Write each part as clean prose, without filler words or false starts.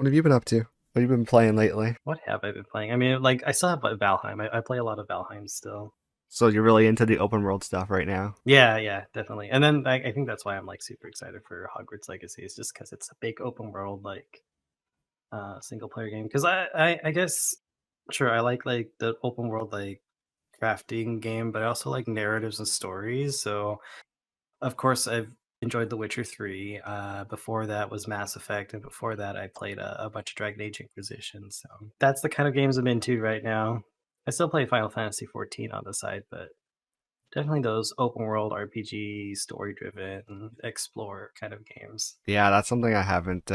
What have you been up to? What have you been playing lately? What have I been playing? I mean, like I still have like, Valheim. I play a lot of Valheim still. So you're really into the open world stuff right now. Yeah, yeah, definitely. And then I think that's why I'm like super excited for Hogwarts Legacy. Is just because it's a big open world like single player game. Because I guess sure I like the open world like crafting game, but I also like narratives and stories. So of course I've enjoyed The Witcher 3. Before that was Mass Effect, and before that I played a bunch of Dragon Age Inquisition. So that's the kind of games I'm into right now. I still play Final Fantasy 14 on the side, but definitely those open world RPG, story driven, explore kind of games. Yeah, that's something I haven't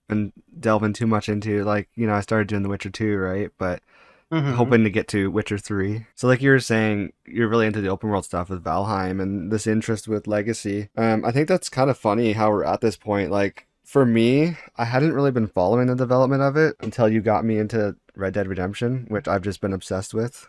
been delving too much into. Like, I started doing The Witcher 2, right? But Hmm. hoping to get to Witcher 3. So like you were saying, you're really into the open world stuff with Valheim and this interest with Legacy. I think that's kind of funny how we're at this point. Like for me, I hadn't really been following the development of it until you got me into Red Dead Redemption, which I've just been obsessed with,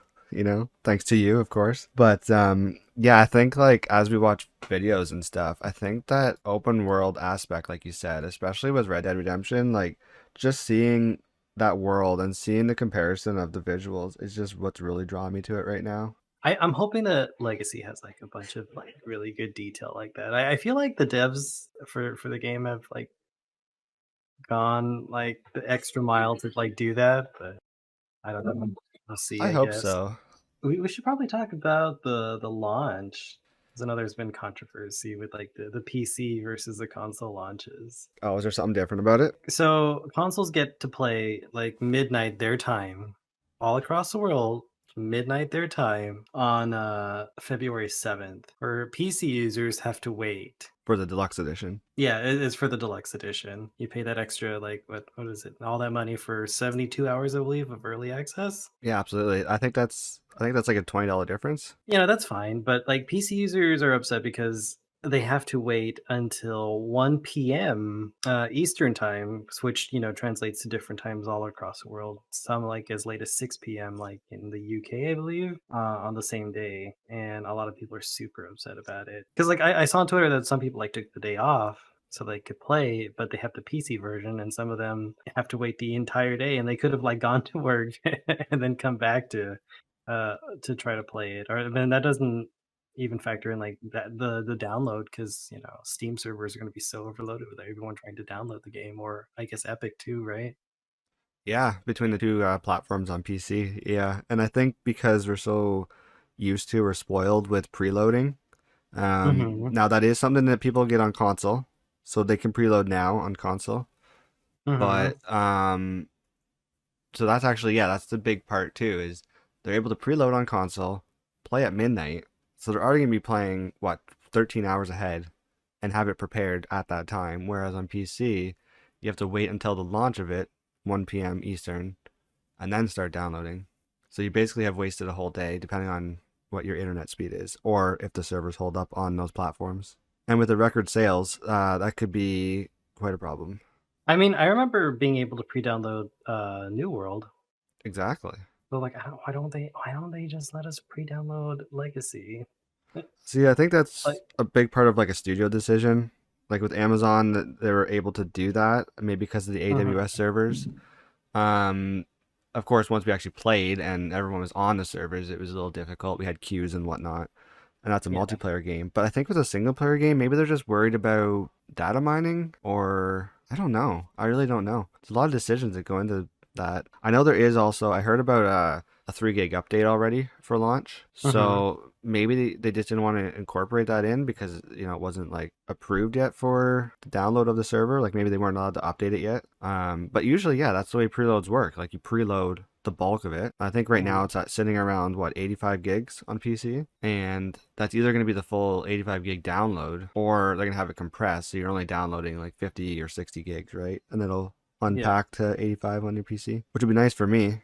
thanks to you, of course. But yeah, I think like as we watch videos and stuff, I think that open world aspect, like you said, especially with Red Dead Redemption, like just seeing that world and seeing the comparison of the visuals is just what's really drawing me to it right now. I'm hoping that Legacy has like a bunch of like really good detail like that. I feel like the devs for the game have like gone like the extra mile to like do that, but I don't know. We'll see, I I hope guess. so. We should probably talk about the launch. Because I know there's been controversy with like the PC versus the console launches. Oh, is there something different about it? So consoles get to play like midnight their time all across the world, midnight their time on February 7th. Where PC users have to wait. For the deluxe edition? Yeah, it's for the deluxe edition. You pay that extra like what is it? All that money for 72 hours, I believe, of early access. Yeah, absolutely. I think that's like a $20 difference. That's fine, but like PC users are upset because they have to wait until 1 p.m. Eastern time, which translates to different times all across the world. Some like as late as 6 p.m. like in the UK, I believe, on the same day, and a lot of people are super upset about it because like I saw on Twitter that some people like took the day off so they could play, but they have the PC version, and some of them have to wait the entire day, and they could have like gone to work and then come back to try to play it. Or then that doesn't even factor in like that the download because Steam servers are going to be so overloaded with everyone trying to download the game, or I guess Epic too, right? Yeah, between the two platforms on PC. Yeah, and I think because we're so used to or spoiled with preloading, Mm-hmm. now that is something that people get on console, so they can preload now on console. Mm-hmm. But so that's actually, yeah, that's the big part too, is they're able to preload on console, play at midnight, so they're already gonna be playing what 13 hours ahead, and have it prepared at that time. Whereas on PC, you have to wait until the launch of it, 1 p.m. Eastern, and then start downloading. So you basically have wasted a whole day, depending on what your internet speed is, or if the servers hold up on those platforms. And with the record sales, that could be quite a problem. I mean, I remember being able to pre-download New World, Exactly. but like, why don't they just let us pre-download Legacy? See, I think Like, that's a big part of like a studio decision. Like with Amazon, that they were able to do that, maybe because of the AWS mhm. servers. Um, of course, once we actually played and everyone was on the servers, it was a little difficult. We had queues and whatnot, and that's a Yeah. multiplayer game. But I think with a single player game, maybe they're just worried about data mining, or I don't know. I really don't know. There's a lot of decisions that go into that. I know there is also. I heard about a 3 gig update already for launch, Hmm. so maybe they just didn't want to incorporate that in because it wasn't like approved yet for the download of the server. Like maybe they weren't allowed to update it yet. But usually, yeah, that's the way preloads work. Like you preload the bulk of it. I think right now it's at sitting around what 85 gigs on PC, and that's either going to be the full 85 gig download or they're going to have it compressed, so you're only downloading like 50 or 60 gigs, right? And it'll Yeah. unpack to 85 on your PC, which would be nice for me.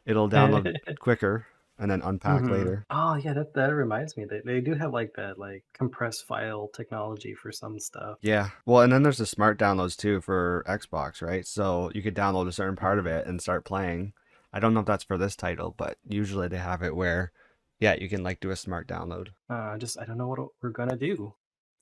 It'll download quicker and then unpack Hmm. later. Oh yeah, that reminds me. They do have like that like compressed file technology for some stuff. Yeah. Well, and then there's the smart downloads too for Xbox, right? So you could download a certain part of Mm. it and start playing. I don't know if that's for this title, but usually they have it where, yeah, you can like do a smart download. Just I don't know what we're gonna do.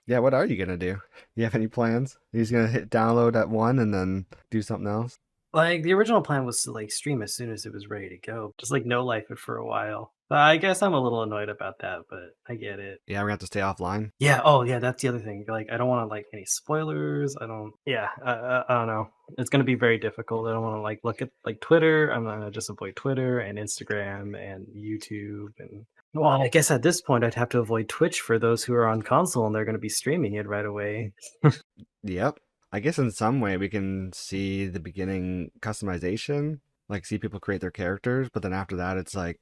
Yeah, what are you gonna do? You have any plans? You're just gonna hit download at one and then do something else? Like, the original plan was to, like, stream as soon as it was ready to go, just, like, no life it for a while. I guess I'm a little annoyed about that, but I get it. Yeah, we're gonna have to stay offline. Yeah, oh, yeah, that's the other thing, like, I don't wanna, like, any spoilers, I don't yeah, I don't know. It's gonna be very difficult, I don't wanna, like, look at, like, Twitter, I'm gonna just avoid Twitter and Instagram and YouTube and well, I guess at this point, I'd have to avoid Twitch for those who are on console, and they're gonna be streaming it right away. Yep. I guess in some way we can see the beginning customization, like see people create their characters, but then after that it's like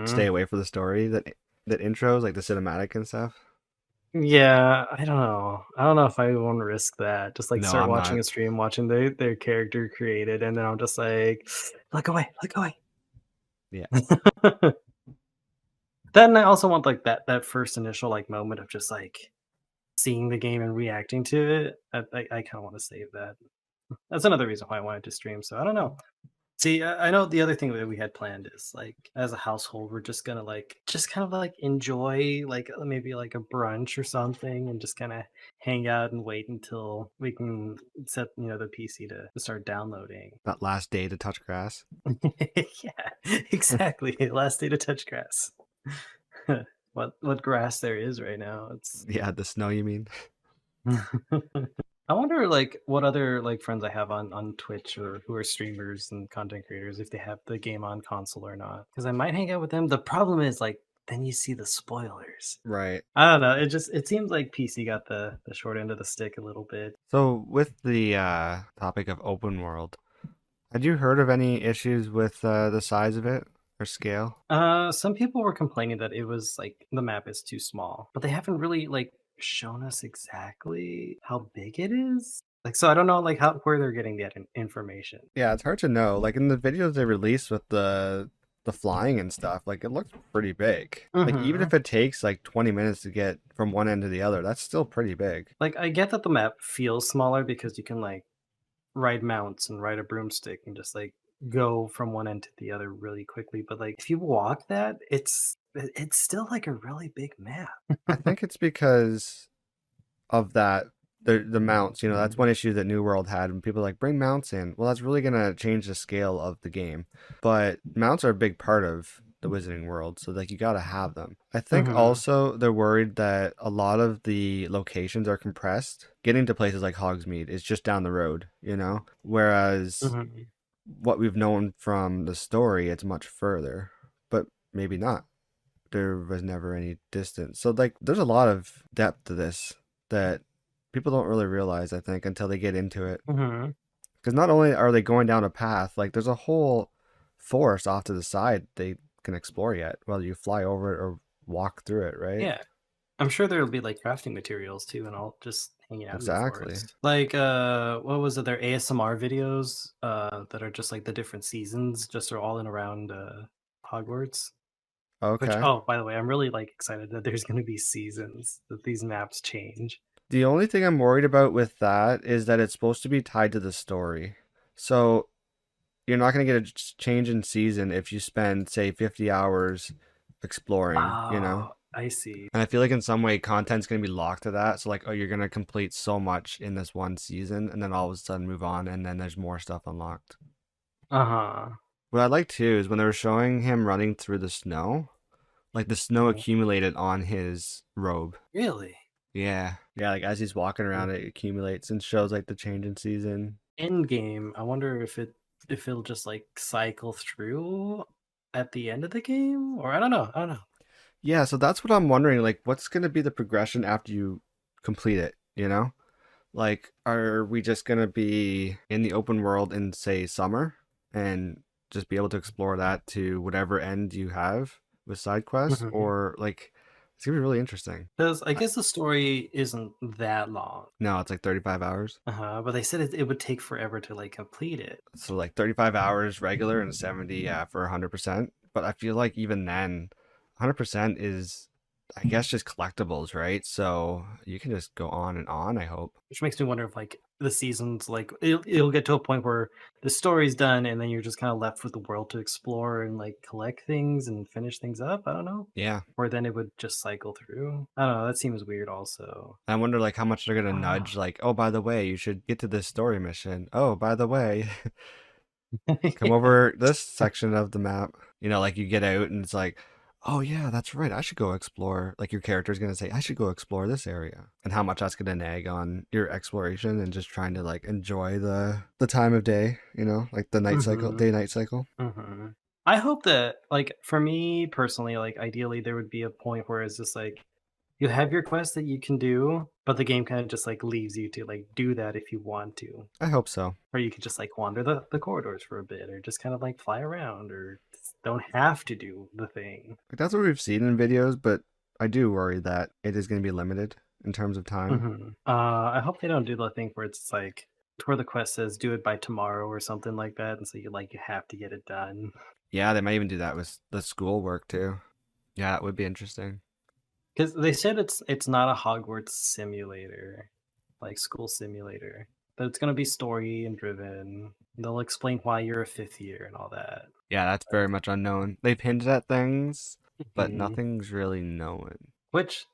stay Mhm. away from the story that intros, like the cinematic and stuff. Yeah, I don't know. I don't know if I wanna risk that. Just, like, No, start I'm watching not. a stream, watching their character created, and then I'm just like, "Look away, look away." Yeah. Then I also want, like, that first initial, like, moment of just, like, seeing the game and reacting to it. I kinda wanna save that. That's another reason why I wanted to stream, so I don't know. See, I know the other thing that we had planned is, like, as a household, we're just gonna, like just kind of, like, enjoy, like, maybe, like, a brunch or something and just kinda hang out and wait until we can set, the PC to start downloading. That last day to touch grass. Yeah, exactly, last day to touch grass. What grass there is right now, it's Yeah, the snow you mean? I wonder, like, what other, like, friends I have on Twitch or who are streamers and content creators, if they have the game on console or not. Because I might hang out with them. The problem is, like, then you see the spoilers. Right. I don't know, it seems like PC got the short end of the stick a little bit. So with the topic of open world, had you heard of any issues with the size of it or scale? Some people were complaining that it was, like, the map is too small, but they haven't really, like, shown us exactly how big it is. Like, so I don't know, like, how where they're getting that information. Yeah, it's hard to know. Like in the videos they released with the flying and stuff, like it looks pretty big. Like even Mhm. if it takes like 20 minutes to get from one end to the other, that's still pretty big. Like, I get that the map feels smaller because you can, like, ride mounts and ride a broomstick and just, like, go from one end to the other really quickly, but, like, if you walk that, it's still, like, a really big map. I think it's because of that the mounts, that's one issue that New World had when people are like bring mounts in. Well, that's really gonna change the scale of the game. But mounts are a big part of the Wizarding World, so like you gotta have them. I think Mhm, also they're worried that a lot of the locations are compressed. Getting to places like Hogsmeade is just down the road, Whereas mhm, what we've known from the story, it's much further. But maybe not. There was never any distance. So like there's a lot of depth to this that people don't really realize, I think, until they get into it. mhm. Because not only are they going down a path, like there's a whole forest off to the side they can explore yet, whether you fly over it or walk through it, right? Yeah. I'm sure there'll be, like, crafting materials too and all just hanging out in the Exactly. forest. Like, what was it? Their ASMR videos, that are just, like, the different seasons just are all in around, Hogwarts. Which Okay. oh, by the way, I'm really, like, excited that there's gonna be seasons, that these maps change. The only thing I'm worried about with that is that it's supposed to be tied to the story. So you're not going to get a change in season if you spend, say, 50 hours exploring. Oh, I see. And I feel like in some way content's gonna be locked to that. So like, oh, you're gonna complete so much in this one season, and then all of a sudden move on, and then there's more stuff unlocked. Uh-huh. What I like too is when they were showing him running through the snow, like the snow Mhm. accumulated on his robe. Really? Yeah, yeah. Like as he's walking Mm. around, it accumulates and shows like the change in season. Endgame, I wonder if it'll just, like, cycle through at the end of the game? Or I don't know. Yeah, so that's what I'm wondering. Like, what's gonna be the progression after you complete it? Like, are we just gonna be in the open world in, say, summer and just be able to explore that to whatever end you have with side quests? Mhm. Or, like, it's gonna be really interesting. 'Cause I I, guess the story isn't that long. no, it's like 35 hours. Uh-huh, but they said it would take forever to, like, complete it. So, like, 35 hours regular and 70, yeah, for 100%. But I feel like even then, 100% is. I guess just collectibles, right? So you can just go on and on, I hope. Which makes me wonder if like the seasons, like it'll get to a point where the story's done and then you're just kind of left with the world to explore and like collect things and finish things up. I don't know. Yeah. Or then it would just cycle through. I don't know. That seems weird also. I wonder like how much they're gonna nudge, Ah. like, oh, by the way, you should get to this story mission. Oh, by the way, come Yeah. over this section of the map. Like you get out and it's like, oh yeah, that's right. I should go explore. Like your character's gonna say, I should go explore this area, and how much that's gonna nag on your exploration and just trying to like enjoy the time of day. Like the night cycle, Hmm. day night cycle. Hmm. I hope that, like, for me personally, like, ideally, there would be a point where it's just like you have your quest that you can do, but the game kind of just like leaves you to like do that if you want to. I hope so. Or you could just like wander the corridors for a bit, or just kind of like fly around, or just don't have to do the thing. Like that's what we've seen in videos, but I do worry that it is gonna be limited in terms of time. I hope they don't do the thing where it's like where the quest says do it by tomorrow or something like that, and so you have to get it done. Yeah, they might even do that with the school work too. Yeah, it would be interesting. Because they said it's not a Hogwarts simulator, like school simulator, but it's gonna be story and driven. They'll explain why you're a fifth year and all that. Yeah, that's very much unknown. They've hinted at things, but Mhm. nothing's really known. Which,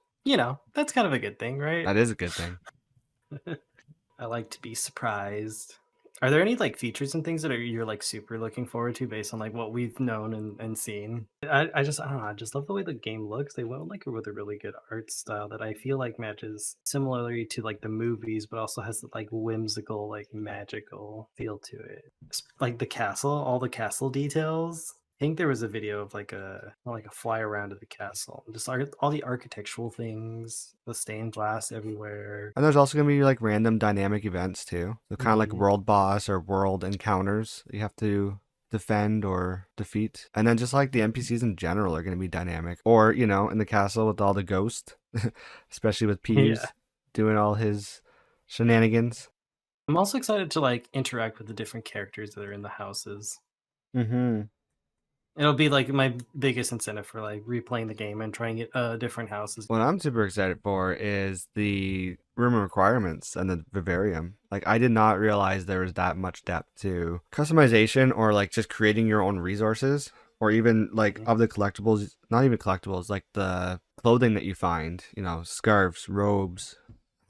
that's kind of a good thing, right? That is a good thing. I like to be surprised. Are there any like features and things that you're like super looking forward to based on like what we've known and seen? I don't know, I just love the way the game looks. They went like with a really good art style that I feel like matches similarly to like the movies, but also has the like whimsical, like magical feel to it. Like the castle, all the castle details. I think there was a video of like a fly around of the castle. Just all the architectural things, the stained glass everywhere. And there's also gonna be like random dynamic events too. So kind of like Hmm. world boss or world encounters you have to defend or defeat. And then just like the NPCs in general are gonna be dynamic. Or, in the castle with all the ghosts, especially with Yeah. Peeves doing all his shenanigans. I'm also excited to like interact with the different characters that are in the houses. Mm-hmm. It'll be like my biggest incentive for like replaying the game and trying it different houses. What I'm super excited for is the room requirements and the vivarium. Like, I did not realize there was that much depth to customization or like just creating your own resources or even like Mhm. of the collectibles, not even collectibles, like the clothing that you find, scarves, robes,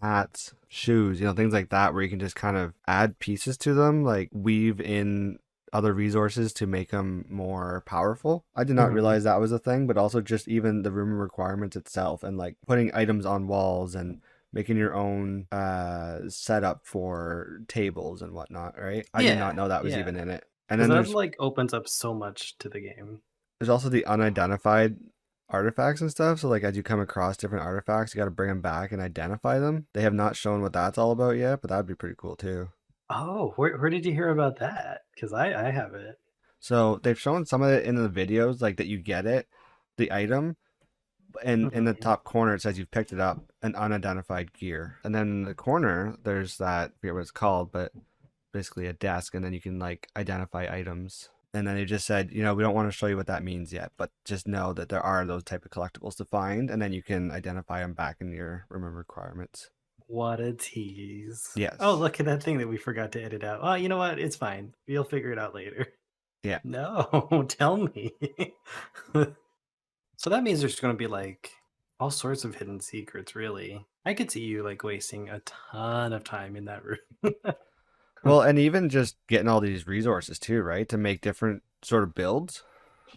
hats, shoes, things like that, where you can just kind of add pieces to them, like weave in other resources to make them more powerful. I did not Mhm. realize that was a thing, but also just even the room requirements itself and like putting items on walls and making your own setup for tables and whatnot, right? I did not Yeah, know that was yeah, even in it. And because then that there's like opens up so much to the game. there's also the unidentified artifacts and stuff. So like as you come across different artifacts, you got to bring them back and identify them. They have not shown what that's all about yet, but that'd be pretty cool too. Oh, where did you hear about that? Because I haven't. So they've shown some of it in the videos, like that you get it, the item, and in the Mhm. top corner it says you've picked it up, an unidentified gear. And then in the corner there's that, I forget what it's called, but basically a desk, and then you can like identify items. And then they just said, we don't want to show you what that means yet, but just know that there are those type of collectibles to find, and then you can identify them back in your room requirements. What a tease. Oh, Yes. look at that thing that we forgot to edit out. Oh, you know what? It's fine. You'll figure it out later. Yeah. No, tell me. So that means there's going to be like all sorts of hidden secrets, really. I could see you like wasting a ton of time in that room. Well, and even just getting all these resources too, right? To make different sort of builds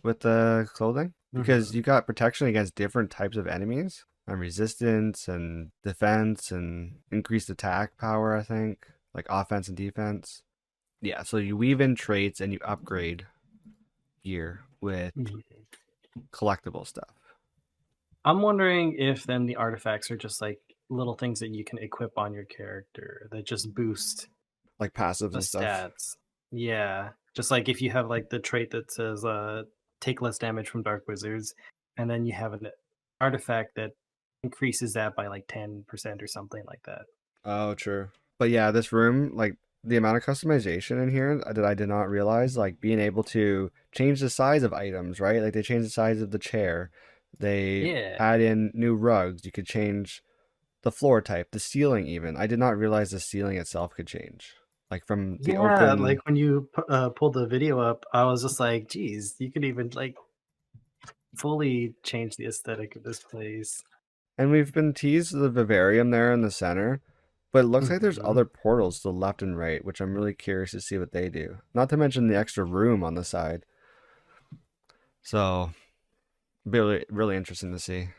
with the clothing. Because Hmm. you got protection against different types of enemies and resistance and defense and increased attack power, I think. Like offense and defense. Yeah, so you weave in traits and you upgrade gear with collectible stuff. I'm wondering if then the artifacts are just like little things that you can equip on your character that just boost Like passives the and stuff. stats. Yeah. Just like if you have like the trait that says take less damage from dark wizards, and then you have an artifact that increases that by like 10% or something like that. Oh, true. But yeah, this room, like the amount of customization in here that I did not realize, like being able to change the size of items, right? Like they changed the size of the chair, They Yeah. add in new rugs. You could change the floor type, the ceiling even. I did not realize the ceiling itself could change. Like from the Yeah, like open, when you pulled the video up, I was just like, geez, you could even like fully change the aesthetic of this place. and we've been teased the vivarium there in the center, but it looks like there's Hmm. other portals to the left and right, which I'm really curious to see what they do. Not to mention the extra room on the side. So, really, really interesting to see.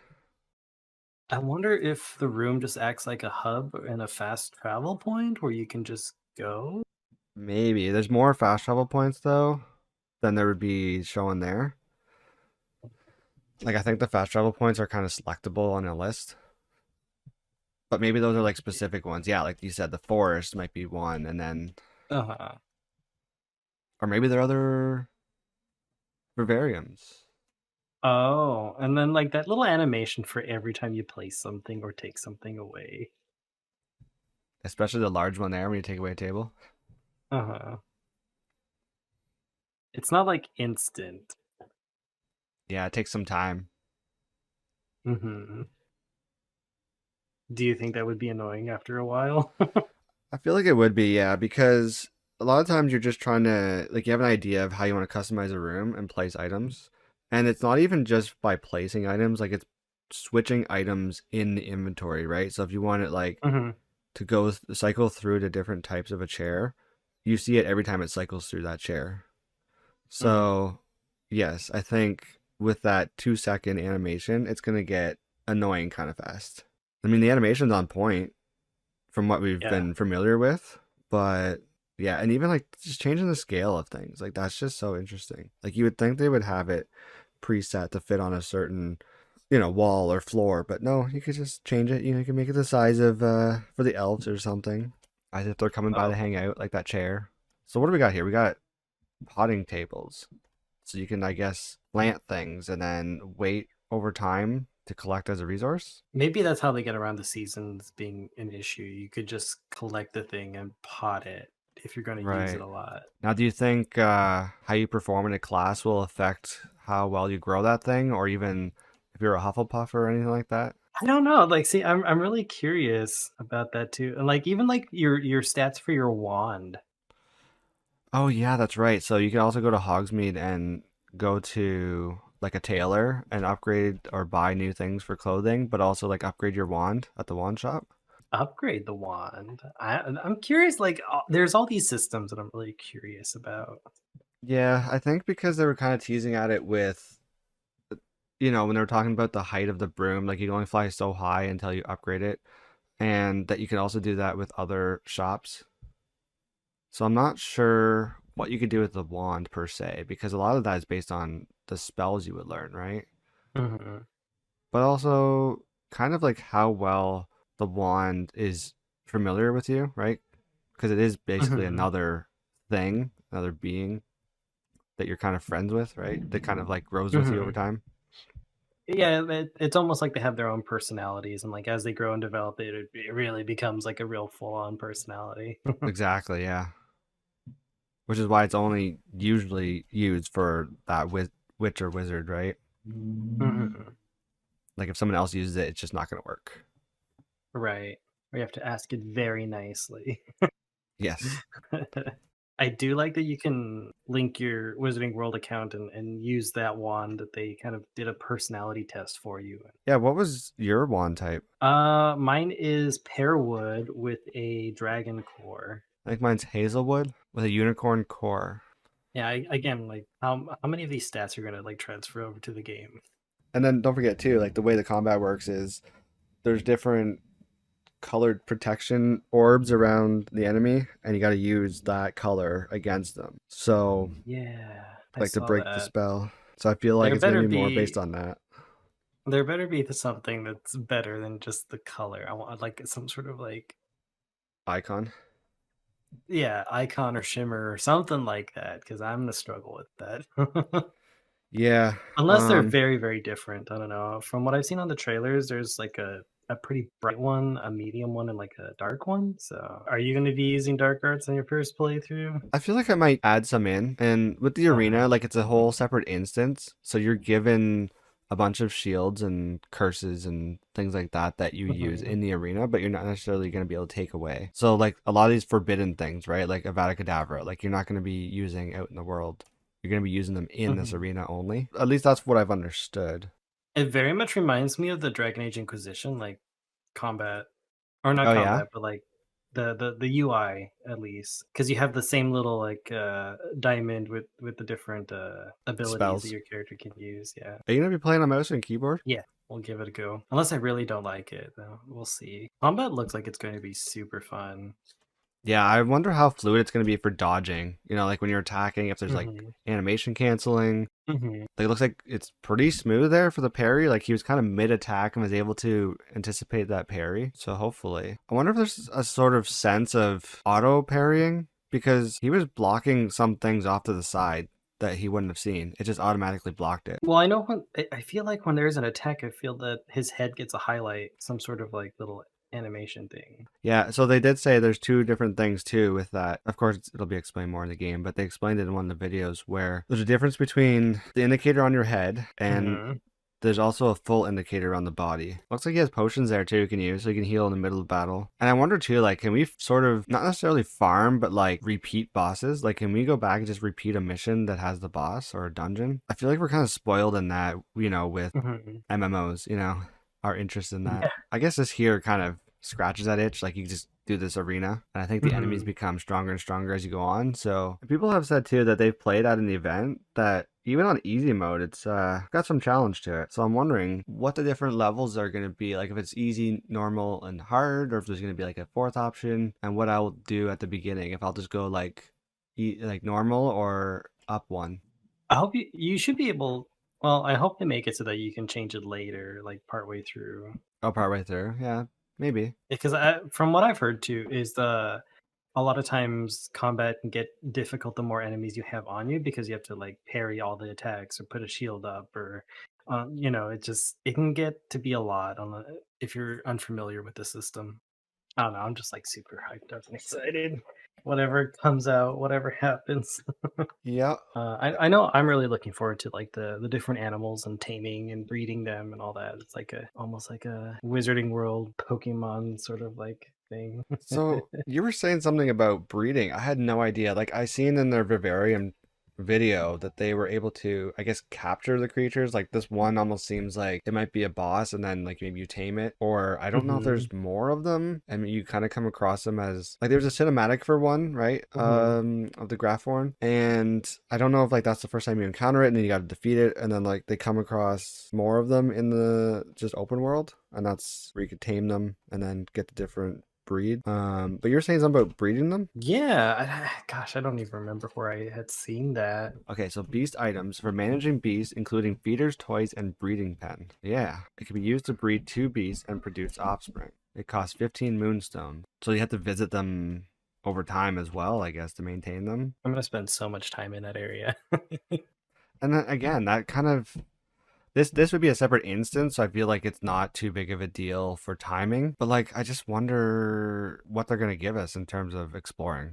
I wonder if the room just acts like a hub and a fast travel point where you can just go. Maybe there's more fast travel points though than there would be showing there. Like I think the fast travel points are kind of selectable on a list, but maybe those are like specific ones. Yeah, like you said, the forest might be one, and then Uh-huh. or maybe there are other vivariums, Oh, and then like that little animation for every time you place something or take something away. especially the large one there when you take away a table. Uh-huh. It's not like instant. Yeah, it takes some time. Hmm. Do you think that would be annoying after a while? I feel like it would be, yeah, because a lot of times you're just trying to like you have an idea of how you want to customize a room and place items. And it's not even just by placing items, like it's switching items in the inventory, right? So if you want it like Hmm. to go cycle through to different types of a chair, you see it every time it cycles through that chair. Hmm. So, yes, I think with that 2 second animation, it's going to get annoying kind of fast. I mean, the animation's on point from what we've Yeah. been familiar with, but yeah, and even like just changing the scale of things, like that's just so interesting. Like you would think they would have it preset to fit on a certain, wall or floor, but no, you could just change it. You can make it the size of for the elves or something, as if they're coming by Oh, to hang out, like that chair. So what do we got here? We got potting tables. So you can, I guess, plant things and then wait over time to collect as a resource. maybe that's how they get around the seasons being an issue. You could just collect the thing and pot it if you're going to use it Right. a lot. Now, do you think how you perform in a class will affect how well you grow that thing, or even if you're a Hufflepuff or anything like that? I don't know. Like, see, I'm really curious about that too. And like even like your stats for your wand. Oh yeah, that's right. So you can also go to Hogsmeade and go to like a tailor and upgrade or buy new things for clothing, but also like upgrade your wand at the wand shop. Upgrade the wand. I'm curious. Like, there's all these systems that I'm really curious about. Yeah, I think because they were kind of teasing at it with, when they were talking about the height of the broom, like you can only fly so high until you upgrade it, and that you can also do that with other shops. So I'm not sure what you could do with the wand per se, because a lot of that is based on the spells you would learn, right? Hmm. But also kind of like how well the wand is familiar with you, right? Because it is basically Hmm. another thing, another being that you're kind of friends with, right? That kind of like grows with you over Hmm. time. Yeah, it's almost like they have their own personalities, and like as they grow and develop, it really becomes like a real full on personality. Exactly, yeah. Which is why it's only usually used for that witch or wizard, right? Hmm. Like if someone else uses it, it's just not going to work. Right. We have to ask it very nicely. Yes. I do like that you can link your Wizarding World account and use that wand that they kind of did a personality test for you. Yeah, what was your wand type? Mine is Pearwood with a dragon core. I think mine's Hazelwood with a unicorn core. Yeah, again, like how many of these stats are gonna like transfer over to the game? And then don't forget too, like the way the combat works is there's different colored protection orbs around the enemy, and you got to use that color against them. So, Yeah, I like to saw break the that. spell. So I feel like There it's gonna better be more based be on that there better be something that's better than just the color. I want like some sort of like icon. yeah, icon or shimmer or something like that because I'm gonna struggle with that. Yeah. Unless they're very, very different. I don't know. From what I've seen on the trailers, there's like a pretty bright one, a medium one, and like a dark one. So, are you going to be using dark arts on your first playthrough? I feel like I might add some in. And with the arena, Uh-huh. like it's a whole separate instance. So you're given a bunch of shields and curses and things like that that you use Hmm. in the arena, but you're not necessarily going to be able to take away. So like a lot of these forbidden things, right? Like Avada Kedavra, like you're not going to be using out in the world. You're going to be using them in this Hmm. arena only. At least that's what I've understood. It very much reminds me of the Dragon Age Inquisition, like combat, or not Oh yeah, combat, but like the UI at least, because you have the same little like diamond with the different abilities that spells. your character can use. Yeah, Are you going to be playing on mouse and keyboard? yeah, we'll give it a go. Unless I really don't like it, though, we'll see. Combat looks like it's going to be super fun. Yeah, I wonder how fluid it's going to be for dodging. You know, like when you're attacking, if there's like Hmm. animation canceling. Hmm. Like, it looks like it's pretty smooth there for the parry. Like he was kind of mid attack and was able to anticipate that parry. So hopefully, I wonder if there's a sort of sense of auto parrying because he was blocking some things off to the side that he wouldn't have seen. It just automatically blocked it. Well, I know when I feel like when there's an attack, I feel that his head gets a highlight, some sort of like little animation thing. Yeah, so they did say there's two different things too with that. Of course, it'll be explained more in the game, but they explained it in one of the videos where there's a difference between the indicator on your head and Hmm. there's also a full indicator on the body. Looks like he has potions there too you can use, so you can heal in the middle of battle. And I wonder too, like, can we sort of not necessarily farm, but like repeat bosses? Like, can we go back and just repeat a mission that has the boss or a dungeon? I feel like we're kind of spoiled in that, you know, with Hmm. MMOs, you know, our interest in that. Yeah. I guess this here kind of scratches that itch. Like, you just do this arena, and I think the enemies Hmm. become stronger and stronger as you go on. So people have said too that they've played at an event that even on easy mode, it's got some challenge to it. So I'm wondering what the different levels are going to be. Like if it's easy, normal, and hard, or if there's going to be like a fourth option, and what I'll do at the beginning. If I'll just go like like normal or up one. I hope you should be able. Well, I hope they make it so that you can change it later, like partway through. Oh, part way through. Yeah, maybe. Because from what I've heard too, is the a lot of times combat can get difficult the more enemies you have on you because you have to like parry all the attacks or put a shield up or it can get to be a lot on if you're unfamiliar with the system. I don't know, I'm just like super hyped up and excited. Whatever comes out, whatever happens. Yeah. I know I'm really looking forward to like the different animals and taming and breeding them and all that. It's like a almost like a Wizarding World Pokemon sort of like thing. So you were saying something about breeding. I had no idea. Like I seen in their vivarium video that they were able to, I guess, capture the creatures. Like this one almost seems like it might be a boss, and then like maybe you tame it, or I don't know if Hmm. there's more of them, and you kind of come across them as like there's a cinematic for one, right? Hmm. Of the Graph and I don't know if like that's the first time you encounter it, and then you got to defeat it, and then like they come across more of them in the just open world, and that's where you could tame them and then get the different breed. But you're saying something about breeding them? Yeah, gosh, I don't even remember where I had seen that. Okay, so beast items for managing beasts, including feeders, toys, and breeding pen. Yeah, it can be used to breed two beasts and produce offspring. It costs 15 moonstone, so you have to visit them over time as well, I guess, to maintain them. I'm gonna spend so much time in that area. And then again, that kind of this would be a separate instance, so I feel like it's not too big of a deal for timing. But like, I just wonder what they're gonna give us in terms of exploring.